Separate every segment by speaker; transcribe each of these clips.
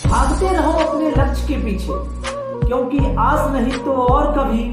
Speaker 1: भागते रहो अपने लक्ष्य के पीछे, क्योंकि आज नहीं तो और कभी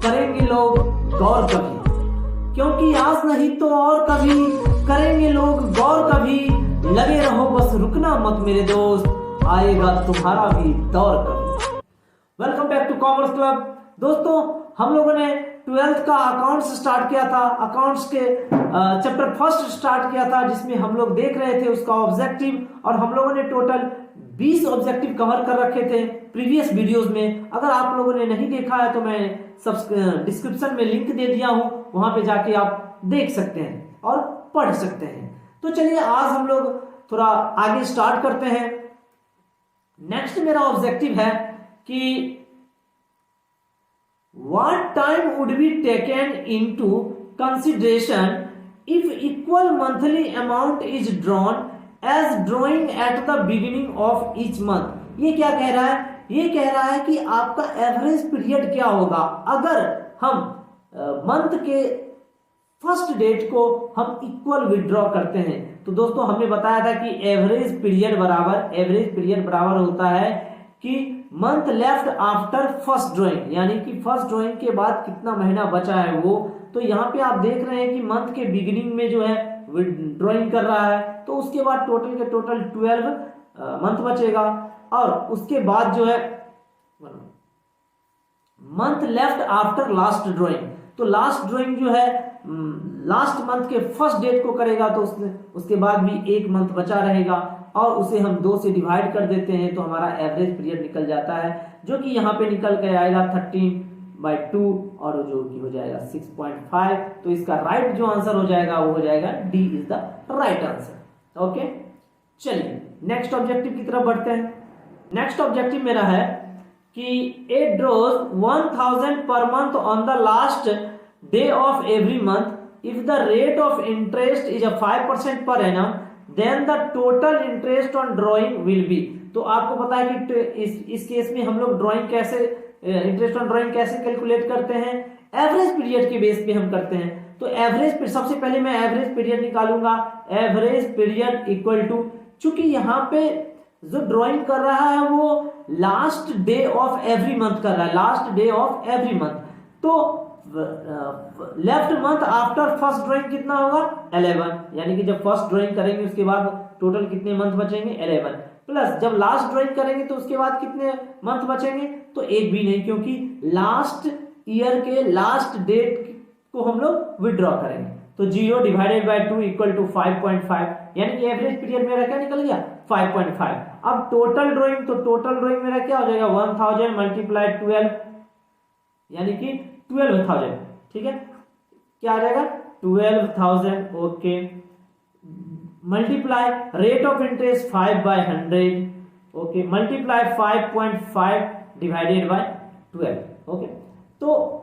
Speaker 1: करेंगे लोग गौर कभी, क्योंकि आज नहीं तो और कभी करेंगे लोग गौर कभी। लगे रहो बस रुकना मत मेरे दोस्त, आएगा तुम्हारा भी दौर कभी। Welcome back to commerce club. दोस्तों, हम लोगों ने 12th का अकाउंट्स स्टार्ट किया था, अकाउंट्स के चैप्टर फर्स्ट स्टार्ट किया था, जिसमें हम लोग देख रहे थे उसका ऑब्जेक्टिव, और हम लोगों ने टोटल 20 ऑब्जेक्टिव कवर कर रखे थे प्रीवियस वीडियोस में। अगर आप लोगों ने नहीं देखा है तो मैं डिस्क्रिप्शन में लिंक दे दिया हूं, वहां पे जाके आप देख सकते हैं और पढ़ सकते हैं। तो चलिए आज हम लोग थोड़ा आगे स्टार्ट करते हैं। नेक्स्ट मेरा ऑब्जेक्टिव है कि what time would be taken into consideration if equal monthly amount is drawn as drawing at the beginning of each month। ये क्या कह रहा है? ये कह रहा है कि आपका एवरेज पीरियड क्या होगा अगर हम मंथ के फर्स्ट डेट को हम इक्वल विड्रॉ करते हैं। तो दोस्तों, हमने बताया था कि एवरेज पीरियड बराबर होता है कि month left after first drawing, यानी कि फर्स्ट ड्राइंग के बाद कितना महीना बचा है वो। तो यहाँ पे आप देख रहे हैं कि मंथ के बिगिनिंग में जो है ड्राइंग कर रहा है, तो उसके बाद टोटल के टोटल 12 मंथ बचेगा, और उसके बाद जो है month left after last drawing. तो लास्ट ड्राइंग जो है लास्ट मंथ के फर्स्ट डेट को करेगा, तो उसके बाद भी एक मंथ बचा रहेगा, और उसे हम 2 से डिवाइड कर देते हैं तो हमारा एवरेज पीरियड निकल जाता है, जो कि यहाँ पे निकल के आएगा 13/2, और जो कि हो जाएगा 6.5। तो इसका राइट जो आंसर हो जाएगा वो हो जाएगा D is the right answer. Okay, चलिए नेक्स्ट ऑब्जेक्टिव की तरफ बढ़ते हैं। नेक्स्ट ऑब्जेक्टिव मेरा है कि it draws 1000 per month on the last day of every month. If the rate of interest is a 5% per annum, then the total interest on drawing will be। तो आपको पता है कि इस केस में हम लोग ड्राइंग कैसे इंटरेस्ट ऑन ड्राइंग कैसे कैलकुलेट करते हैं? एवरेज पीरियड के बेस पे हम करते हैं। तो एवरेज, सबसे पहले मैं एवरेज पीरियड निकालूंगा। एवरेज पीरियड इक्वल टू, चूंकि यहाँ पे जो ड्राइंग कर रहा है वो last day of every month कर रहा है, last day of every month. तो left month after first drawing कितना होगा? 11, यानी कि जब फर्स्ट ड्राइंग करेंगे उसके बाद टोटल कितने मंथ बचेंगे? 11, प्लस जब लास्ट ड्राइंग करेंगे तो उसके बाद कितने मंथ बचेंगे? तो एक भी नहीं, क्योंकि लास्ट ईयर के लास्ट डेट को हम लोग विड्रॉ करेंगे। तो 0 डिवाइडेड बाय 2 इक्वल टू 5.5, यानी कि एवरेज पीरियड मेरा क्या निकल गया? 5.5। अब टोटल ड्राइंग, तो टोटल ड्राइंग मेरा क्या हो जाएगा? 1000 मल्टीप्लाई 12, यानी कि 12,000। ठीक है, क्या आ जाएगा? 12,000। Okay, multiply rate of interest 5/100। Okay, multiply 5.5 divided by 12। Okay, तो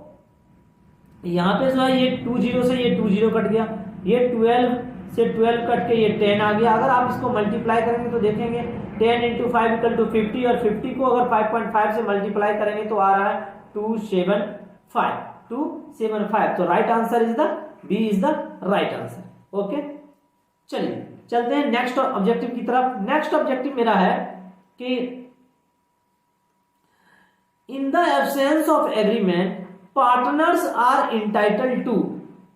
Speaker 1: यहां पे जो है ये 20 से ये 20 कट गया, ये 12 से 12 कट के ये 10 आ गया। अगर आप इसको मल्टीप्लाई करेंगे तो देखेंगे 10 × 5 = 50, और 50 को अगर 5.5 से मल्टीप्लाई करेंगे तो आ रहा है 275। तो right answer is the B is the right answer. Okay, चलिए चलते हैं नेक्स्ट ऑब्जेक्टिव की तरफ। नेक्स्ट ऑब्जेक्टिव मेरा है कि in the absence of agreement partners are entitled to.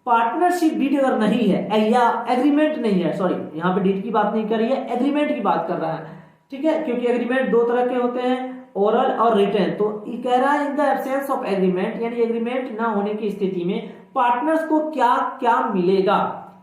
Speaker 1: Partnership deed अगर नहीं है या एग्रीमेंट नहीं है, सॉरी यहाँ पे डीड की बात नहीं कर रही है, एग्रीमेंट की बात कर रहा है। ठीक है, क्योंकि एग्रीमेंट 2 तरह के होते हैं, ओरल और रिटर्न। तो ये कह रहा है इन द एब्सेंस ऑफ एग्रीमेंट, यानी एग्रीमेंट ना होने की स्थिति में पार्टनर्स को क्या क्या मिलेगा।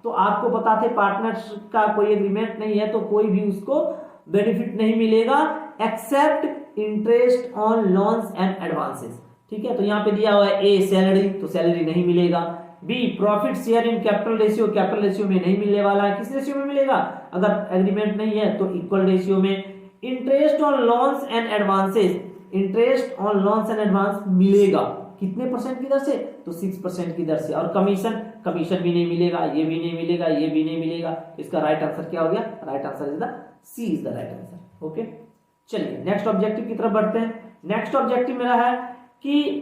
Speaker 1: तो आपको बता थे पार्टनर्स का कोई एग्रीमेंट नहीं है तो कोई भी उसको बेनिफिट नहीं मिलेगा except interest on loans and advances. ठीक है, तो यहाँ पे दिया हुआ है ए सैलरी, तो सैलरी नहीं मिलेगा। B profit share in capital ratio, capital ratio में नहीं मिलने वाला है। किस रेशियो में मिलेगा? अगर एग्रीमेंट नहीं है तो इक्वल रेशियो में। Interest on loans and advances, interest on loans and advance मिलेगा कितने % की दर से? तो 6% की दर से। और कमीशन भी नहीं मिलेगा, ये भी नहीं मिलेगा, ये भी नहीं मिलेगा। इसका राइट आंसर क्या हो गया? Right answer is the C is the right answer. Okay, चलिए नेक्स्ट ऑब्जेक्टिव की तरफ बढ़ते हैं। नेक्स्ट ऑब्जेक्टिव मेरा है कि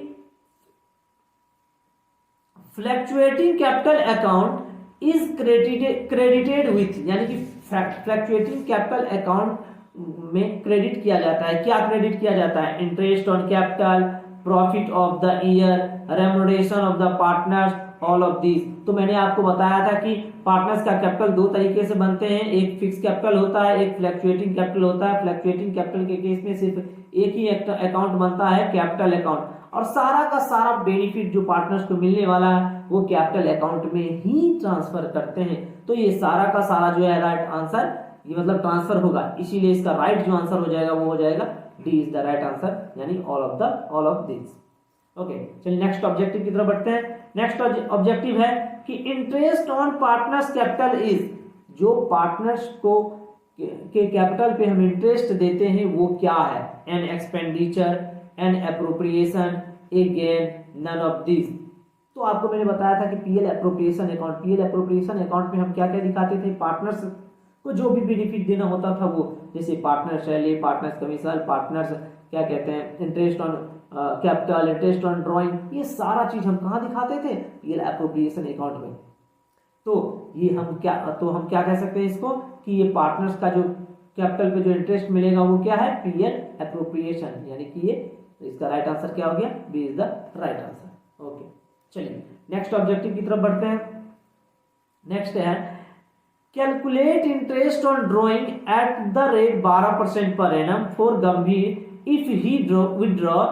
Speaker 1: fluctuating capital account is credited with, यानी कि फ्लैक्चुएटिंग कैपिटल अकाउंट में क्रेडिट किया जाता है। क्या क्रेडिट किया जाता है? Interest on capital, profit of the year, remuneration of the partners, all of this. तो मैंने आपको बताया था कि पार्टनर्स का कैपिटल दो तरीके से बनते हैं, एक फिक्स कैपिटल होता है, एक फ्लक्चुएटिंग कैपिटल होता है। फ्लक्चुएटिंग कैपिटल के केस में सिर्फ एक ही अकाउंट बनता है, कैपिटल अकाउंट, और सारा का सारा बेनिफिट जो पार्टनर्स को मिलने वाला है वो कैपिटल अकाउंट में ही ट्रांसफर करते हैं। तो ये सारा का सारा जो है राइट आंसर, ये मतलब ट्रांसफर होगा, इसीलिए इसका राइट जो आंसर हो जाएगा वो हो जाएगा D is the right answer, यानी ऑल ऑफ दिस। ओके, चलिए नेक्स्ट ऑब्जेक्टिव की तरफ बढ़ते हैं। नेक्स्ट ऑब्जेक्टिव है कि interest on partners capital is, जो पार्टनर्स को के कैपिटल पे हम इंटरेस्ट देते हैं वो क्या है? An expenditure, an appropriation, a gain, none of this. तो आपको मैंने बताया था कि PL appropriation account, PL appropriation account में हम क्या क्या दिखाते थे? पार्टनर्स को जो भी बेनिफिट देना होता था वो, जैसे partner salary, partners commission, partners क्या कहते हैं, interest on capital, interest on drawing, ये सारा चीज हम कहाँ दिखाते थे? पीएल एप्रोप्रिएशन अकाउंट में। तो हम क्या कह सकते हैं इसको कि ये पार्टनर्स का जो कैपिटल पे जो इंटरेस्ट मिलेगा वो क्या है? पीएल एप्रोप्रिएशन, यानी कि ये इसका राइट आंसर क्या हो गया? B is the right answer. Okay, चलिए नेक्स्ट ऑब्जेक्टिव की तरफ बढ़ते हैं। नेक्स्ट है calculate interest on drawing at the rate 12% per annum for Gambhir if he withdraw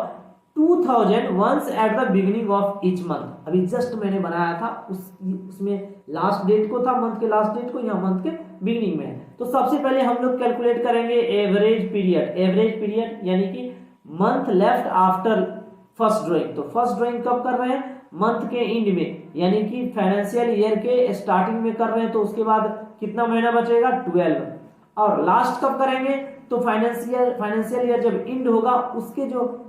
Speaker 1: 2000 once at the beginning of each month. अभी जस्ट मैंने बनाया था, उसमें लास्ट डेट को था, मंथ के लास्ट डेट को, यहाँ मंथ के बिगिनिंग में है। तो सबसे पहले हम लोग कैलकुलेट करेंगे एवरेज पीरियड। एवरेज पीरियड यानी कि month left after first drawing. तो फर्स्ट ड्रॉइंग कब कर रहे हैं? मंथ के एंड में, यानी कि फाइनेंशियल ईयर के स्टार्टिंग में कर रहे हैं, तो उसके बाद कितना महीना बचेगा? 12। और लास्ट कब करेंगे? तो फाइनेंशियल ईयर जब एंड होगा, उसके जो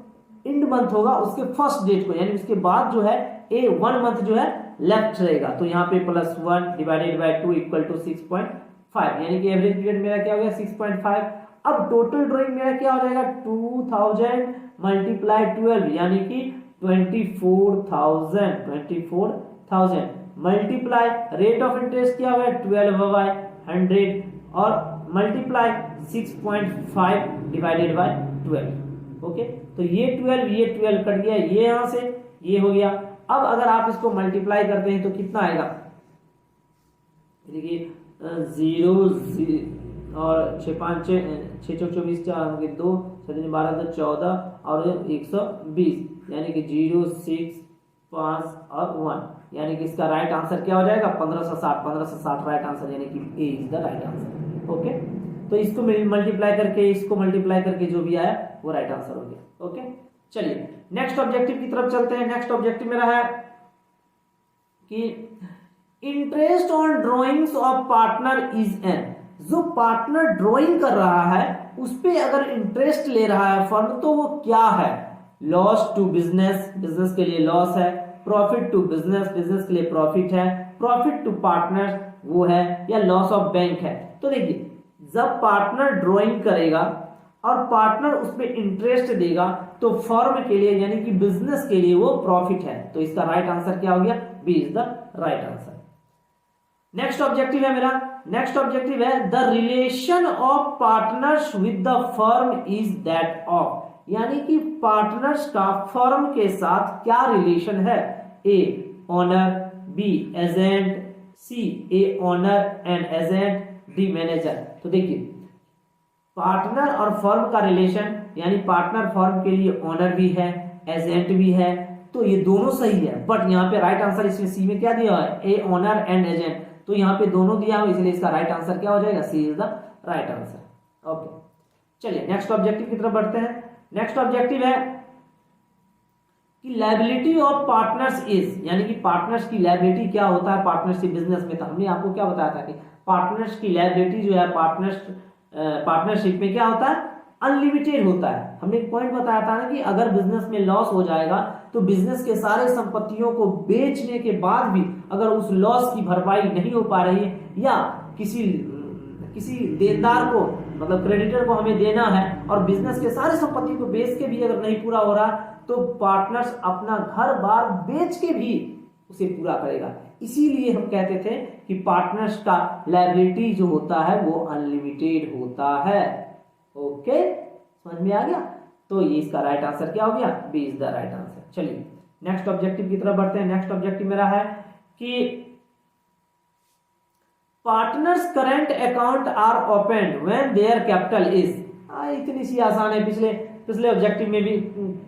Speaker 1: एंड मंथ होगा उसके फर्स्ट डेट को, यानी उसके बाद जो है ए 1 मंथ जो है लेफ्ट रहेगा। तो यहाँ पे +1 डिवाइडेड बाय 2 इक्वल टू 6.5, यानी कि एवरेज पीरियड मेरा क्या हो गया? 6.5। अब टोटल ड्रॉइंग मेरा क्या हो जाएगा? 2000 मल्टीप्लाई 12, यानी कि 24,000 मल्टीप्लाई रेट ऑफ इंटरेस्ट क्या हुआ? 12/100 और मल्टीप्लाई 6.5 डिवाइडेड बाय 12। ओके, तो ये 12 कट गया, ये यहां से ये हो गया। अब अगर आप इसको मल्टीप्लाई करते हैं तो कितना आएगा? देखिए 0 और 6 5 6 6 24 4 होंगे 2 7 12 तो 14 और 120, यानी कि 0 6 5 और 1, यानी कि इसका राइट आंसर क्या हो जाएगा? 1560 राइट आंसर, यानी कि A is the right answer. Okay, तो इसको मल्टीप्लाई करके, इसको मल्टीप्लाई करके जो भी आया वो राइट आंसर हो गया। ओके, चलिए नेक्स्ट ऑब्जेक्टिव की तरफ चलते हैं। नेक्स्ट ऑब्जेक्टिव मेरा है कि interest on drawings of partner is an, जो पार्टनर ड्राइंग कर रहा है उस पे अगर इंटरेस्ट ले रहा है फर्म, तो वो क्या है? लॉस टू बिजनेस, बिजनेस के लिए लॉस है, प्रॉफिट टू बिजनेस, बिजनेस के लिए प्रॉफिट है, प्रॉफिट टू पार्टनर वो है, या लॉस ऑफ बैंक है। तो देखिए जब पार्टनर ड्राइंग करेगा और पार्टनर उस पर इंटरेस्ट देगा तो फर्म के लिए यानी कि बिजनेस के लिए वो प्रॉफिट है। तो इसका राइट आंसर क्या हो गया? B is the right answer. Next objective है मेरा, नेक्स्ट ऑब्जेक्टिव है the relation of partners with the firm is that of, यानी कि पार्टनर्स का फर्म के साथ क्या रिलेशन है? A owner, B agent, C a owner and agent, D manager. तो देखिए पार्टनर और फर्म का रिलेशन, यानी पार्टनर फर्म के लिए ओनर भी है, एजेंट भी है, तो ये दोनों सही है। बट यहाँ पे राइट आंसर इसमें सी में क्या दिया है? ए ओनर एंड एजेंट, तो यहाँ पे दोनों दिया हो, इसलिए इसका राइट आंसर क्या हो जाएगा? C is the right answer. Okay, चलिए नेक्स्ट ऑब्जेक्टिव की तरफ बढ़ते हैं। नेक्स्ट ऑब्जेक्टिव है कि लायबिलिटी ऑफ पार्टनर्स इज, यानी कि पार्टनर्स की लायबिलिटी क्या होता है पार्टनरशिप बिजनेस में। तो हमने आपको क्या बताया था कि पार्टनर्स की लायबिलिटी जो है पार्टनरशिप में क्या होता है? अनलिमिटेड होता है। हमने एक पॉइंट बताया था ना कि अगर बिजनेस में लॉस हो जाएगा तो बिजनेस के सारे संपत्तियों को बेचने के बाद भी अगर उस लॉस की भरपाई नहीं हो पा रही है, या किसी देनदार को मतलब क्रेडिटर को हमें देना है और बिजनेस के सारे संपत्ति को बेच के भी अगर नहीं पूरा हो रहा, तो पार्टनर्स अपना घर बार बेच के भी उसे पूरा करेगा। इसीलिए हम कहते थे कि पार्टनर्स का लायबिलिटी जो होता है वो अनलिमिटेड होता है। ओके, समझ में आ गया। तो ये इसका राइट आंसर क्या हो गया, B is the right answer. चलिए नेक्स्ट ऑब्जेक्टिव की तरफ बढ़ते हैं। नेक्स्ट ऑब्जेक्टिव मेरा है कि partners current account are opened when there capital is. इतनी सी आसान है, पिछले ऑब्जेक्टिव में भी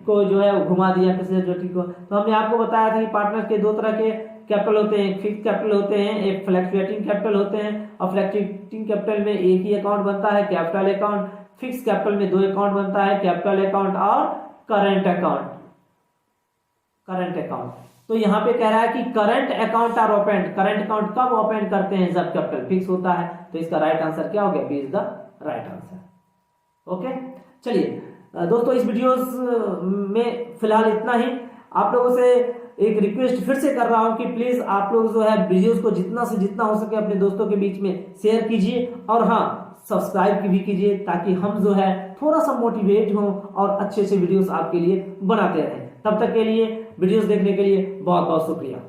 Speaker 1: को जो है वो घुमा दिया पिछले ऑब्जेक्टिव को। तो हमने आपको बताया था कि पार्टनर के दो तरह के कैपिटल होते हैं, फिक्स कैपिटल होते हैं, एक फ्लक्चुएटिंग कैपिटल होते हैं। और फ्लक्चुएटिंग कैपिटल में एक ही अकाउंट बनता है, कैपिटल अकाउंट। फिक्स कैपिटल में दो अकाउंट बनता है, कैपिटल अकाउंट और करंट अकाउंट। तो यहाँ पे कह रहा है कि current account are open, current account कब ओपन करते हैं, जब कैपिटल फिक्स होता है। तो इसका राइट आंसर क्या हो गया, B is the right answer. Okay, चलिए दोस्तों इस वीडियोस में फिलहाल इतना ही। आप लोगों से एक रिक्वेस्ट फिर से कर रहा हूं कि प्लीज आप लोग जो है वीडियोस को जितना से जितना हो सके अपने दोस्तों के बीच में शेयर कीजिए, और हाँ सब्सक्राइब भी कीजिए, ताकि हम जो है थोड़ा सा मोटिवेट हों और अच्छे अच्छे वीडियोस आपके लिए बनाते रहें। तब तक के लिए वीडियोस देखने के लिए बहुत बहुत शुक्रिया।